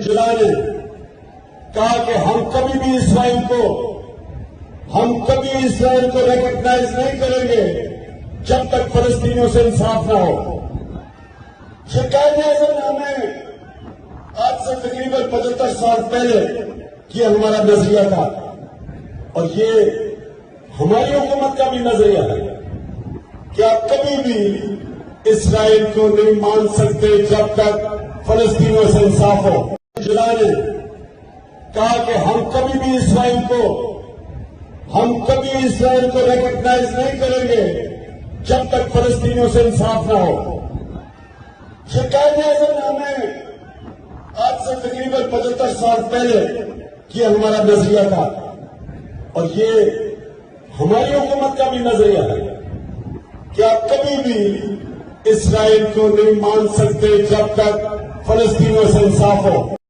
جلا نے کہا کہ ہم کبھی بھی اسرائیل کو ریکگنائز نہیں کریں گے جب تک فلسطینیوں سے انصاف نہ ہو۔ یہ قائد اعظم نے ہمیں آج سے تقریباً 75 سال پہلے یہ ہمارا نظریہ تھا، اور یہ ہماری حکومت کا بھی نظریہ ہے کہ آپ کبھی بھی اسرائیل کو نہیں مان سکتے جب تک فلسطینیوں سے انصاف ہو۔ جلا نے کہا کہ ہم کبھی بھی اسرائیل کو ریکگنائز نہیں کریں گے جب تک فلسطینیوں سے انصاف نہ ہو۔ یہ قائد اعظم نے ہمیں آج سے تقریباً 75 سال پہلے یہ ہمارا نظریہ تھا، اور یہ ہماری حکومت کا بھی نظریہ ہے کہ آپ کبھی بھی اسرائیل کو نہیں مان سکتے جب تک فلسطینیوں سے انصاف ہو۔